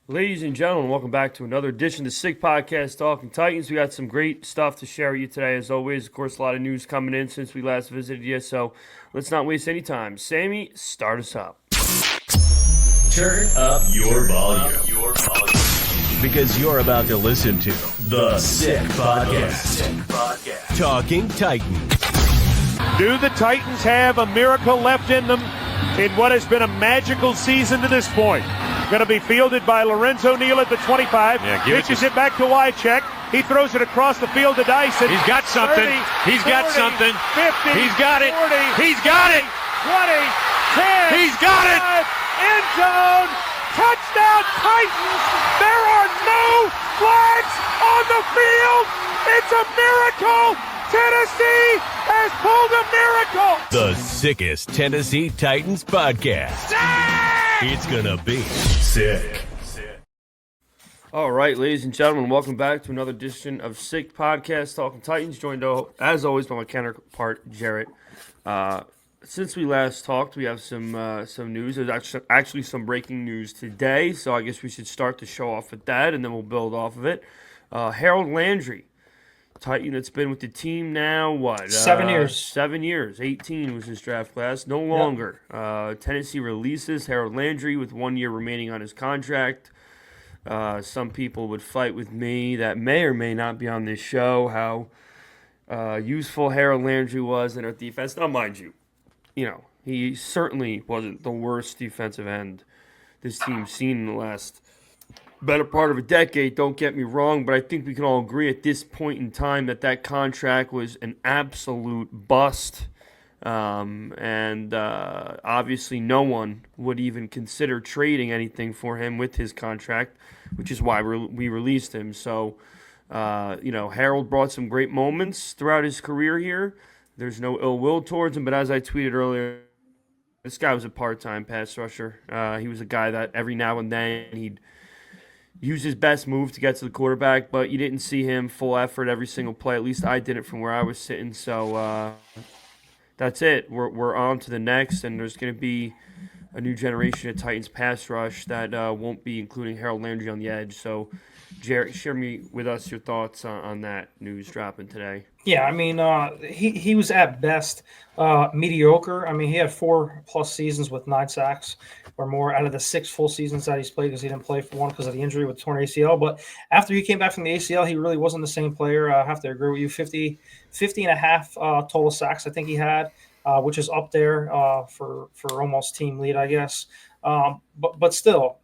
Ladies and gentlemen, welcome back to another edition of the Sick Podcast Talking Titans. We got some great stuff to share with you today, as always. Of course, a lot of news coming in since we last visited you, so let's not waste any time. Sammy, start us up. Turn up your volume. Because you're about to listen to The Sick Podcast. Talking Titans. Do the Titans have a miracle left in them in what has been a magical season to this point? Going to be fielded by Lorenzo Neal at the 25. Pitches it back to Wycheck. He throws it across the field to Dyson. He's got something. 30, He's 40, got something. 50. He's got it. 40, He's got it. 20, 10. He's got it. End zone. Touchdown Titans. There are no flags on the field. It's a miracle. Tennessee has pulled a miracle. The sickest Tennessee Titans podcast. It's gonna be sick. All right, ladies and gentlemen, welcome back to another edition of Sick Podcast Talking Titans, joined, as always, by my counterpart, Jarett. Since we last talked, we have some news. There's actually some breaking news today, so I guess we should start the show off with that, and then we'll build off of it. Harold Landry, Titan that's been with the team now, 7 years. 7 years. 18 was his draft class. No longer. Tennessee releases Harold Landry with 1 year remaining on his contract. Some people would fight with me that may or may not be on this show how useful Harold Landry was in our defense. Now, mind you, he certainly wasn't the worst defensive end this team's seen in the last better part of a decade, don't get me wrong, but I think we can all agree at this point in time that contract was an absolute bust. Obviously no one would even consider trading anything for him with his contract, which is why we released him. So, Harold brought some great moments throughout his career here. There's no ill will towards him, but as I tweeted earlier, this guy was a part-time pass rusher. He was a guy that every now and then he'd use his best move to get to the quarterback, but you didn't see him full effort every single play. At least I didn't from where I was sitting. So that's it. We're on to the next, and there's going to be a new generation of Titans pass rush that won't be including Harold Landry on the edge. So, Jarett, share with us your thoughts on that news dropping today. Yeah, I mean, he was at best mediocre. I mean, he had 4+ seasons with 9 sacks or more out of the 6 full seasons that he's played, because he didn't play for one because of the injury with torn ACL. But after he came back from the ACL, he really wasn't the same player. I have to agree with you. 50 and a half total sacks I think he had, which is up there for almost team lead, I guess. But still,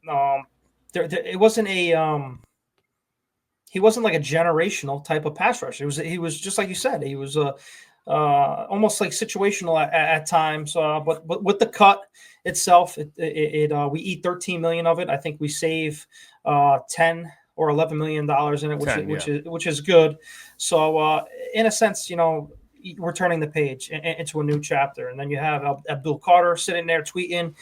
it wasn't a he wasn't like a generational type of pass rusher. He was just like you said. He was almost like situational at times. But with the cut itself, we eat 13 million of it. I think we save 10 or 11 million dollars in it, which is good. So in a sense, we're turning the page into a new chapter. And then you have Abdul Carter sitting there tweeting,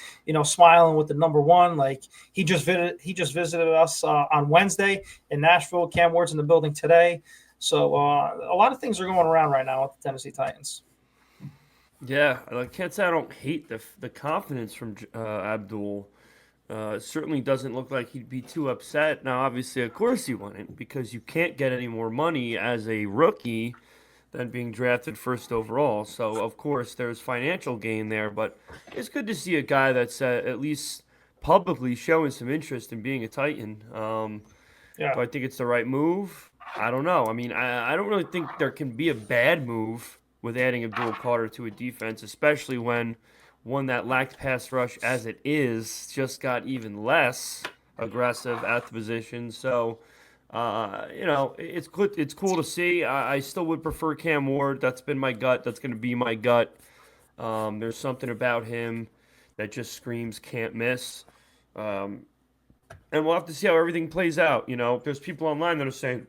smiling with the number 1. Like he just visited us on Wednesday in Nashville. Cam Ward's in the building today. So a lot of things are going around right now with the Tennessee Titans. Yeah, I can't say I don't hate the confidence from Abdul. Certainly doesn't look like he'd be too upset. Now, obviously, of course he wouldn't, because you can't get any more money as a rookie than being drafted first overall. So, of course, there's financial gain there, but it's good to see a guy that's at least publicly showing some interest in being a Titan. Do I think it's the right move? I don't know. I mean, I don't really think there can be a bad move with adding Abdul Carter to a defense, especially when one that lacked pass rush as it is just got even less aggressive at the position. So, it's good. It's cool to see. I still would prefer Cam Ward. That's been my gut. That's going to be my gut. There's something about him that just screams can't miss. And we'll have to see how everything plays out. There's people online that are saying,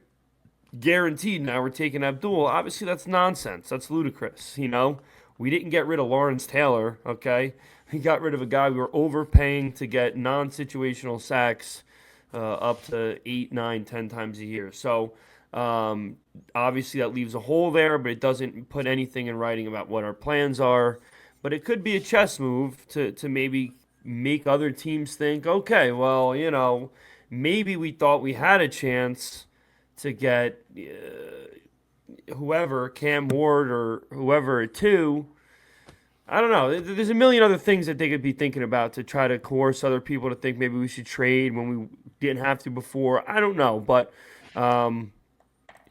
guaranteed now we're taking Abdul. Obviously, that's nonsense. That's ludicrous. We didn't get rid of Lawrence Taylor, okay? We got rid of a guy we were overpaying to get non-situational sacks up to 8, 9, 10 times a year. So, obviously that leaves a hole there, but it doesn't put anything in writing about what our plans are. But it could be a chess move to maybe make other teams think, okay, well, maybe we thought we had a chance to get whoever, Cam Ward or whoever at 2. I don't know. There's a million other things that they could be thinking about to try to coerce other people to think maybe we should trade when we didn't have to before. I don't know, but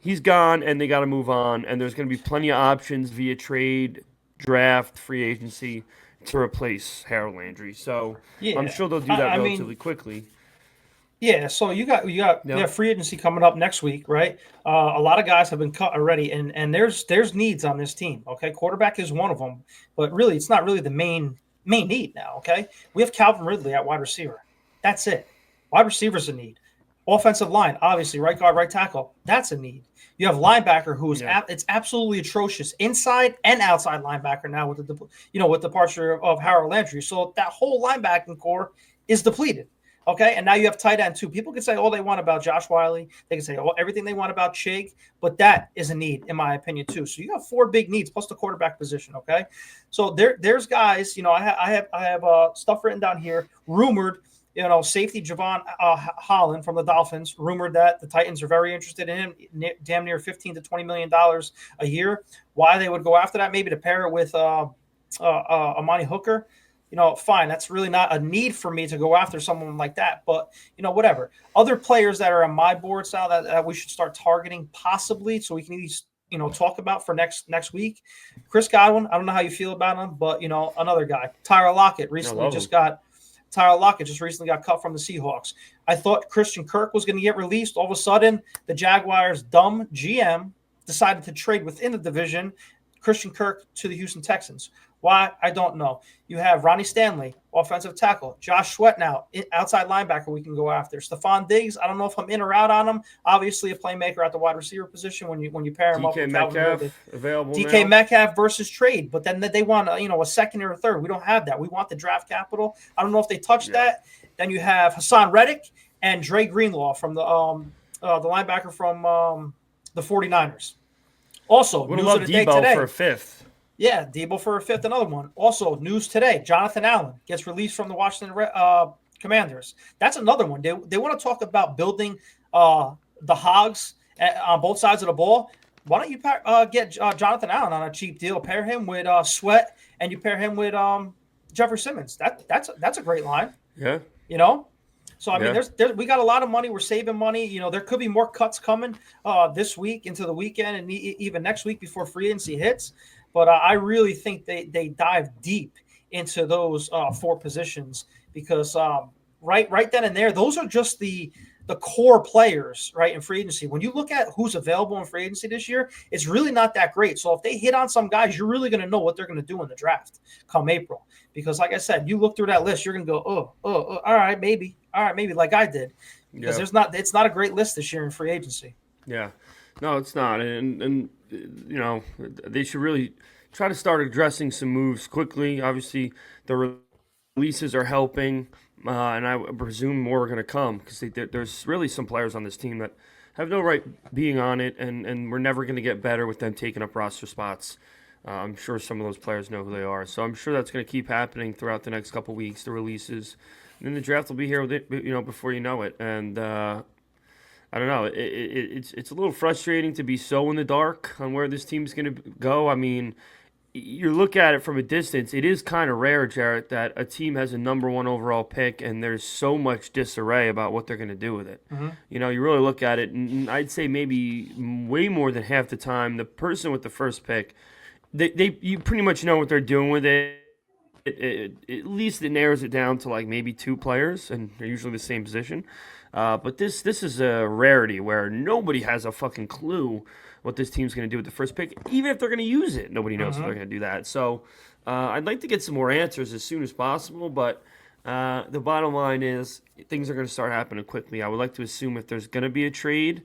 he's gone, and they got to move on. And there's going to be plenty of options via trade, draft, free agency to replace Harold Landry. So Yeah, I'm sure they'll do that I relatively mean, quickly. yeah. So you got Yeah. free agency coming up next week, right? A lot of guys have been cut already, and there's needs on this team. Okay, quarterback is one of them, but really, it's not really the main need now. Okay, we have Calvin Ridley at wide receiver. That's it. Wide receiver's a need. Offensive line, obviously, right guard, right tackle. That's a need. You have linebacker who is it's absolutely atrocious, inside and outside linebacker now with with departure of Harold Landry. So that whole linebacking core is depleted. Okay, and now you have tight end too. People can say all they want about Josh Wiley. They can say everything they want about Chig, but that is a need, in my opinion, too. So you have 4 big needs plus the quarterback position. Okay, so there's guys. I have stuff written down here. Rumored, safety Javon Holland from the Dolphins. Rumored that the Titans are very interested in him, damn near $15 to $20 million a year. Why they would go after that? Maybe to pair it with Amani Hooker. Fine. That's really not a need for me to go after someone like that. But, whatever. Other players that are on my board, Sal, that we should start targeting possibly so we can at least, talk about for next week. Chris Godwin, I don't know how you feel about him, but, another guy. Tyler Lockett recently just got cut from the Seahawks. I thought Christian Kirk was going to get released. All of a sudden, the Jaguars' dumb GM decided to trade within the division Christian Kirk to the Houston Texans. Why? I don't know. You have Ronnie Stanley, offensive tackle. Josh Sweat now, outside linebacker we can go after. Stephon Diggs, I don't know if I'm in or out on him. Obviously a playmaker at the wide receiver position when you pair him up with Calvin Ridley. Available DK now. Metcalf versus trade, but then they want a second or a third. We don't have that. We want the draft capital. I don't know if they touched that. Then you have Hassan Reddick and Dre Greenlaw from the linebacker from the 49ers. Also, Would news love of the day Debo today. for a 5th. Yeah, Debo for a 5th, another one. Also, news today, Jonathan Allen gets released from the Washington Commanders. That's another one. They want to talk about building the hogs on both sides of the ball. Why don't you get Jonathan Allen on a cheap deal? Pair him with Sweat, and you pair him with Jeffrey Simmons. That's a great line. Yeah. So, I mean, we got a lot of money. We're saving money. There could be more cuts coming this week into the weekend and even next week before free agency hits. But I really think they dive deep into those 4 positions because right then and there, those are just the core players, right, in free agency. When you look at who's available in free agency this year, it's really not that great. So if they hit on some guys, you're really going to know what they're going to do in the draft come April. Because like I said, you look through that list, you're going to go, all right, maybe, like I did. Because it's not a great list this year in free agency. Yeah. No, it's not. And they should really try to start addressing some moves quickly. Obviously, the releases are helping, and I presume more are going to come because there's really some players on this team that have no right being on it, and we're never going to get better with them taking up roster spots. I'm sure some of those players know who they are. So I'm sure that's going to keep happening throughout the next couple weeks, the releases. And then the draft will be here with it, before you know it. And I don't know. It's a little frustrating to be so in the dark on where this team's going to go. I mean, you look at it from a distance, it is kind of rare, Jarrett, that a team has a number 1 overall pick and there's so much disarray about what they're going to do with it. Mm-hmm. You really look at it, and I'd say maybe way more than half the time, the person with the first pick, you pretty much know what they're doing with it. At least it narrows it down to like maybe 2 players, and they're usually the same position. But this is a rarity where nobody has a fucking clue what this team's going to do with the first pick. Even if they're going to use it, nobody knows if they're going to do that. So I'd like to get some more answers as soon as possible, but the bottom line is things are going to start happening quickly. I would like to assume if there's going to be a trade,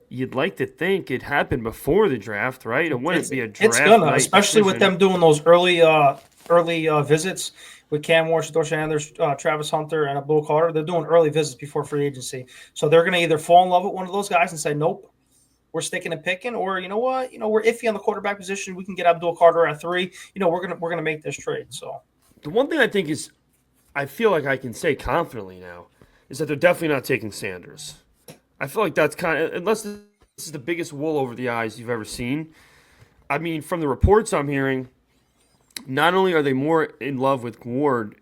you'd like to think it happened before the draft, right? It wouldn't be a draft. It's gonna, especially with them doing those early visits with Cam Ward, Shador Sanders, Travis Hunter, and Abdul Carter. They're doing early visits before free agency. So they're going to either fall in love with one of those guys and say, nope, we're sticking and picking, or you know what, we're iffy on the quarterback position. We can get Abdul Carter at 3. We're gonna make this trade. So the one thing I think is, I feel like I can say confidently now, is that they're definitely not taking Sanders. I feel like that's kind of, unless this is the biggest wool over the eyes you've ever seen. I mean, from the reports I'm hearing, not only are they more in love with Ward,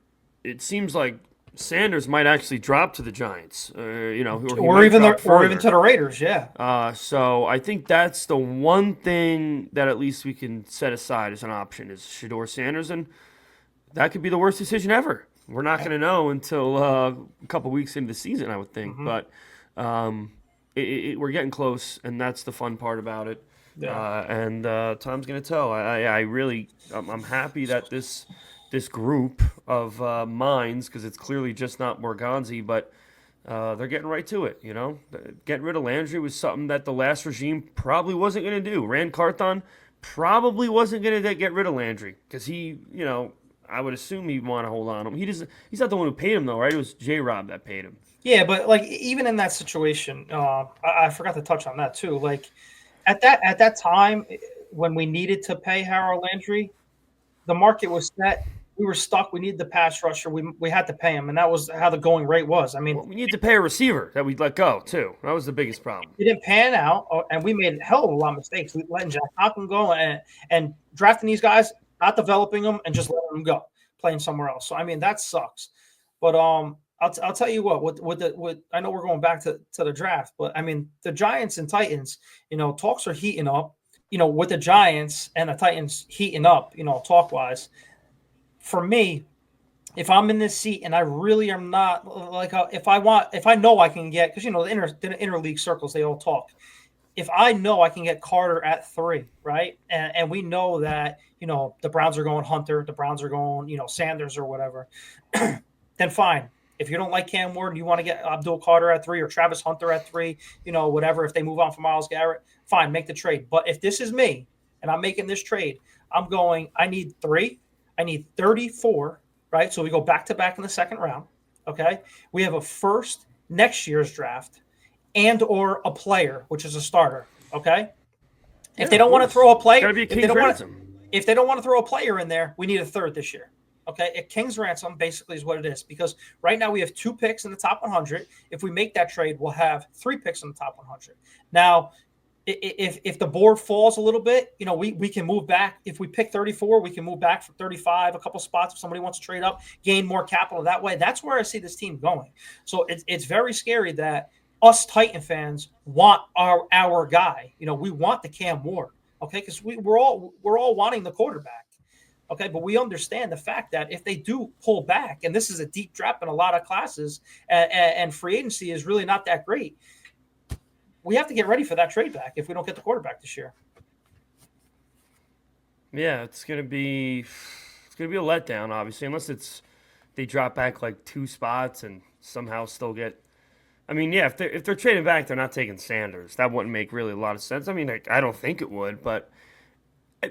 it seems like Sanders might actually drop to the Giants. Or even to the Raiders. Yeah. So I think that's the one thing that at least we can set aside as an option is Shedeur Sanders, and that could be the worst decision ever. We're not going to know until a couple weeks into the season, I would think. Mm-hmm. But we're getting close, and that's the fun part about it. Yeah. And time's going to tell. I'm happy that this group of minds, because it's clearly just not Morganzi, but they're getting right to it. Getting rid of Landry was something that the last regime probably wasn't going to do. Rand Carthon probably wasn't going to get rid of Landry because he, I would assume he'd want to hold on to him. He's not the one who paid him though, right? It was J-Rob that paid him. Yeah, but like even in that situation, I forgot to touch on that too. Like at that time when we needed to pay Harold Landry, the market was set. We were stuck. We needed the pass rusher. We had to pay him, and that was how the going rate was. I mean, we needed to pay a receiver that we'd let go too. That was the biggest problem. It didn't pan out, and we made a hell of a lot of mistakes. We letting Jack Hockenson go and drafting these guys, not developing them, and just letting them go, playing somewhere else. So I mean, that sucks. But I'll tell you what. I know we're going back to the draft, but I mean, the Giants and Titans, talks are heating up. With the Giants and the Titans heating up, talk wise. For me, if I'm in this seat and I really am not like if I know I can get, because the interleague circles, they all talk. If I know I can get Carter at 3, right, and we know that the Browns are going Hunter, the Browns are going Sanders or whatever, then fine. If you don't like Cam Ward and you want to get Abdul Carter at 3 or Travis Hunter at 3, whatever, if they move on from Myles Garrett, fine, make the trade. But if this is me and I'm making this trade, I'm going, I need 3. I need 34, right? So we go back-to-back in the second round, okay? We have a first next year's draft and or a player, which is a starter, okay? If they don't want to throw a player, if they don't want to throw a player in there, we need a third this year. Okay, a King's ransom basically is what it is, because right now we have 2 picks in the top 100. If we make that trade, we'll have 3 picks in the top 100. Now, if the board falls a little bit, we can move back. If we pick 34, we can move back for 35, a couple spots if somebody wants to trade up, gain more capital that way. That's where I see this team going. So it's very scary that us Titan fans want our guy. We want the Cam Ward, okay, because we're all wanting the quarterback. Okay, but we understand the fact that if they do pull back, and this is a deep draft in a lot of classes, and free agency is really not that great, we have to get ready for that trade back if we don't get the quarterback this year. Yeah, it's gonna be a letdown, obviously, unless they drop back like 2 spots and somehow still get. I mean, yeah, if they're trading back, they're not taking Sanders. That wouldn't make really a lot of sense. I mean, I don't think it would, but.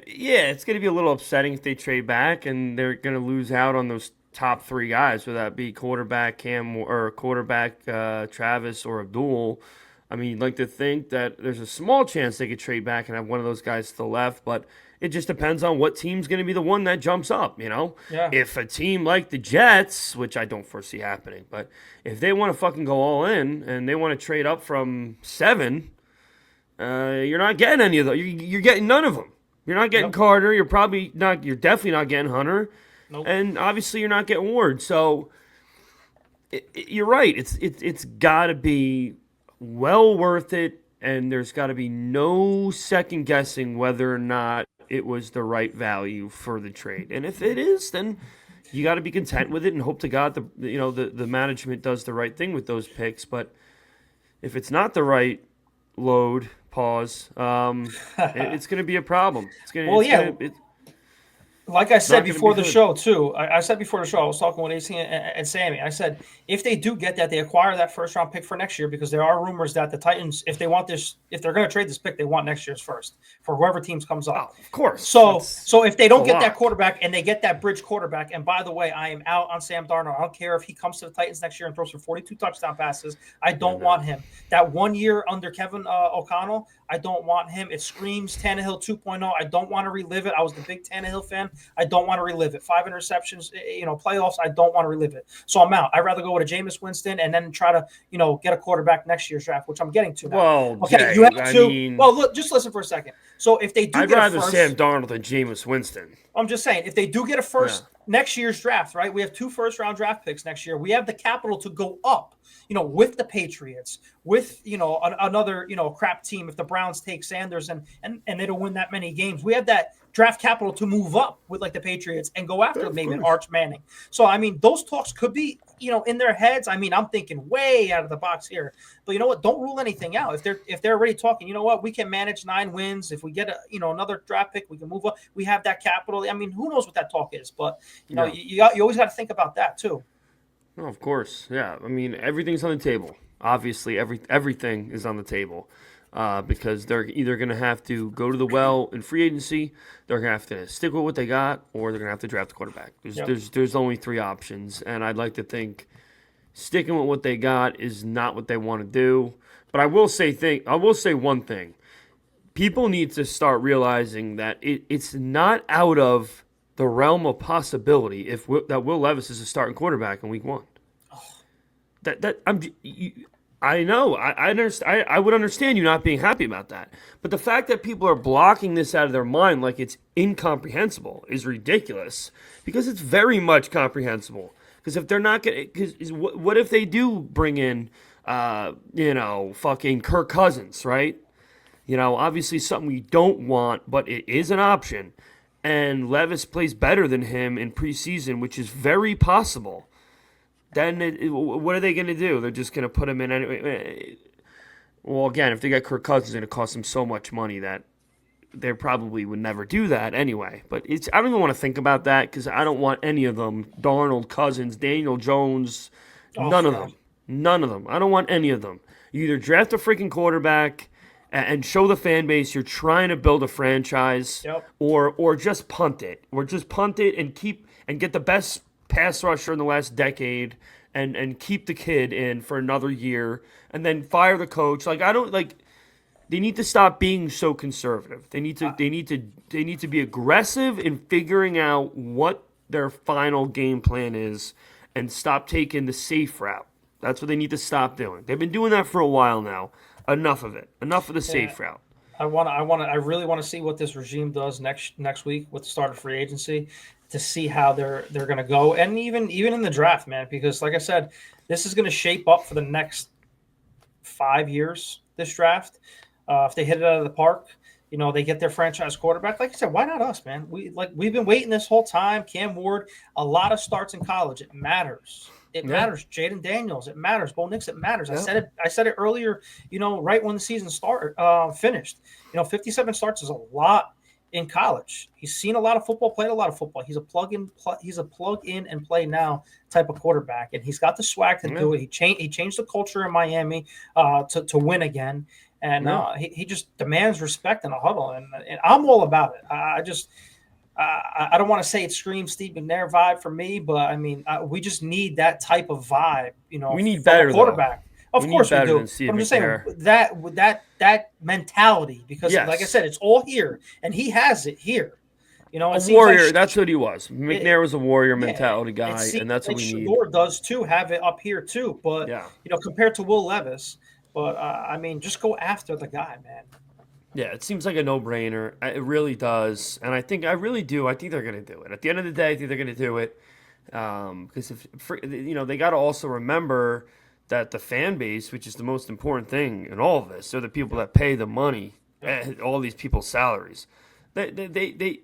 Yeah, it's going to be a little upsetting if they trade back and they're going to lose out on those top 3 guys, whether that be quarterback Cam or quarterback Travis or Abdul. I mean, you'd like to think that there's a small chance they could trade back and have one of those guys still left, but it just depends on what team's going to be the one that jumps up, Yeah. If a team like the Jets, which I don't foresee happening, but if they want to fucking go all in and they want to trade up from 7, you're not getting any of those. You're getting none of them. You're not getting Carter. You're definitely not getting Hunter. Nope. And obviously you're not getting Ward. So you're right. It's got to be well worth it, and there's got to be no second guessing whether or not it was the right value for the trade. And if it is, then you got to be content with it and hope to God the management does the right thing with those picks. But if it's not the right load, pause. It's going to be a problem. Like I said before the show, too, I said before the show, I was talking with AC and Sammy. I said, if they do get that, they acquire that first round pick for next year, because there are rumors that the Titans, if they're going to trade this pick, they want next year's first for whoever teams comes up. Oh, of course. So if they don't get that quarterback and they get that bridge quarterback, and by the way, I am out on Sam Darnold. I don't care if he comes to the Titans next year and throws for 42 touchdown passes. I don't want him. That 1 year under Kevin O'Connell, I don't want him. It screams Tannehill 2.0. I don't want to relive it. I was the big Tannehill fan. I don't want to relive it. 5 interceptions, playoffs. I don't want to relive it. So I'm out. I'd rather go with a Jameis Winston and then try to, get a quarterback next year's draft, which I'm getting to now. Well, okay, Jay, you have to. mean, well, look, just listen for a second. So if they do, I'd get rather a first, Sam Darnold than Jameis Winston. I'm just saying, if they do get a first next year's draft, right? We have 2 first-round draft picks next year. We have the capital to go up, with the Patriots, with another crap team. If the Browns take Sanders and they don't win that many games, we have that draft capital to move up with like the Patriots and go after maybe an Arch Manning. So I mean, those talks could be in their heads. I mean, I'm thinking way out of the box here, but you know what? Don't rule anything out. If they're already talking, you know what? We can manage 9 wins. If we get another draft pick, we can move up. We have that capital. I mean, who knows what that talk is? But you always got to think about that too. Oh, of course, yeah. I mean, everything's on the table. Obviously, everything is on the table because they're either going to have to go to the well in free agency, they're going to have to stick with what they got, or they're going to have to draft a quarterback. There's only 3 options, and I'd like to think sticking with what they got is not what they want to do. But I will say one thing: people need to start realizing that it's not out of the realm of possibility that Will Levis is a starting quarterback in Week 1. I know. I understand. I would understand you not being happy about that. But the fact that people are blocking this out of their mind like it's incomprehensible is ridiculous, because it's very much comprehensible. Because if they're not going to, what if they do bring in, fucking Kirk Cousins, right? Obviously something we don't want, but it is an option. And Levis plays better than him in preseason, which is very possible. Then what are they going to do? They're just going to put him in anyway. Well, again, if they get Kirk Cousins, it's going to cost them so much money that they probably would never do that anyway. But I don't even want to think about that, because I don't want any of them. Darnold, Cousins, Daniel Jones, none of them. None of them. I don't want any of them. You either draft a freaking quarterback and show the fan base you're trying to build a franchise, or just punt it. Or just punt it and get the best pass rusher in the last decade and keep the kid in for another year and then fire the coach. They need to stop being so conservative. They need to be aggressive in figuring out what their final game plan is and stop taking the safe route. That's what they need to stop doing. They've been doing that for a while now. Enough of it. Enough of the safe route. I really want to see what this regime does next week with the start of free agency, to see how they're going to go, and even in the draft, man. Because like I said, this is going to shape up for the next 5 years. This draft, if they hit it out of the park, they get their franchise quarterback. Like I said, why not us, man? We've been waiting this whole time. Cam Ward, a lot of starts in college. It matters. It matters. Jaden Daniels, it matters. Bo Nix, it matters. Yeah. I said it earlier, right when the season finished. 57 starts is a lot in college. He's seen a lot of football, played a lot of football. He's a plug in and play now type of quarterback, and he's got the swag to do it. He changed the culture in Miami to win again, and he just demands respect in a huddle, and I'm all about it. I don't want to say it screams Steve McNair vibe for me, but I mean, we just need that type of vibe. We need better quarterback. Though. Of course we do. I'm just saying that mentality, because like I said, it's all here, and he has it here. A warrior. That's what he was. McNair was a warrior mentality guy, and that's what we need. Shador does too, have it up here too, but compared to Will Levis, but I mean, just go after the guy, man. Yeah, it seems like a no-brainer. It really does, and I really do. I think they're going to do it. At the end of the day, I think they're going to do it, because they got to also remember that the fan base, which is the most important thing in all of this, are the people that pay the money, all these people's salaries. They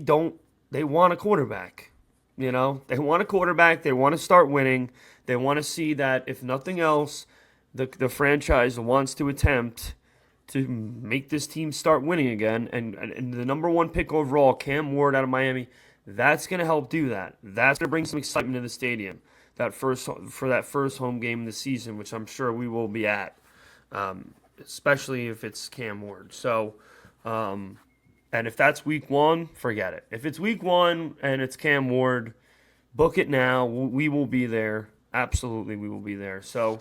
want a quarterback. They want a quarterback. They want to start winning. They want to see that, if nothing else, the franchise wants to attempt to make this team start winning again. And the number 1 pick overall, Cam Ward out of Miami, that's going to help do that. That's going to bring some excitement to the stadium for that first home game of the season, which I'm sure we will be at, especially if it's Cam Ward. So, and if that's week 1, forget it. If it's week 1 and it's Cam Ward, book it now. We will be there. Absolutely, we will be there. So,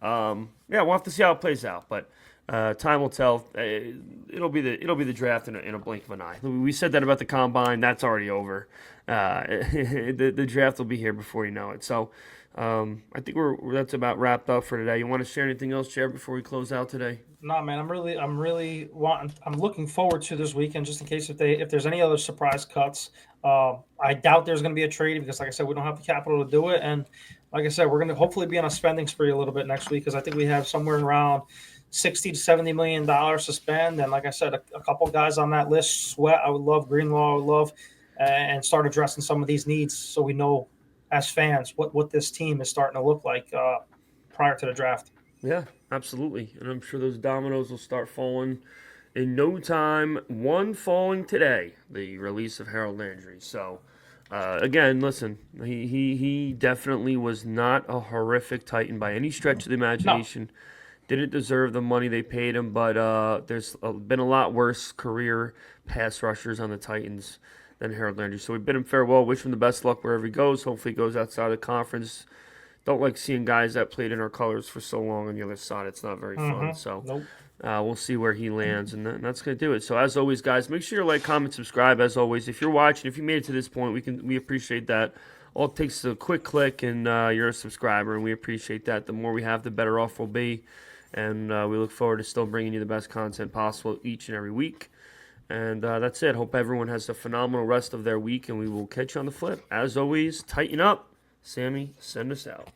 we'll have to see how it plays out. But Time will tell. It'll be the draft in a blink of an eye. We said that about the combine. That's already over. The draft will be here before you know it. So I think that's about wrapped up for today. You want to share anything else, Jared, before we close out today? No, man. I'm looking forward to this weekend, just in case if there's any other surprise cuts. I doubt there's going to be a trade because, like I said, we don't have the capital to do it. And like I said, we're going to hopefully be on a spending spree a little bit next week because I think we have somewhere around $60 to $70 million to spend. And like I said, a couple guys on that list, Sweat, I would love, Greenlaw, I would love, and start addressing some of these needs so we know as fans what this team is starting to look like prior to the draft. Yeah, absolutely. And I'm sure those dominoes will start falling in no time. One falling today, the release of Harold Landry. So, again, listen, he definitely was not a horrific Titan by any stretch of the imagination. No. Didn't deserve the money they paid him, but there's been a lot worse career pass rushers on the Titans than Harold Landry. So we bid him farewell, wish him the best luck wherever he goes. Hopefully he goes outside the conference. Don't like seeing guys that played in our colors for so long on the other side. It's not very fun. So nope. We'll see where he lands, and that's going to do it. So as always, guys, make sure you like, comment, subscribe. As always, if you're watching, if you made it to this point, we appreciate that. All it takes is a quick click, and you're a subscriber, and we appreciate that. The more we have, the better off we'll be. And we look forward to still bringing you the best content possible each and every week. And that's it. Hope everyone has a phenomenal rest of their week, and we will catch you on the flip. As always, tighten up. Sammy, send us out.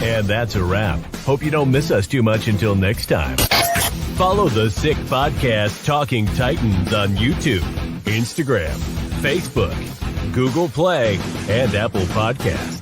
And that's a wrap. Hope you don't miss us too much until next time. Follow the Sick Podcast Talking Titans on YouTube, Instagram, Facebook, Google Play, and Apple Podcasts.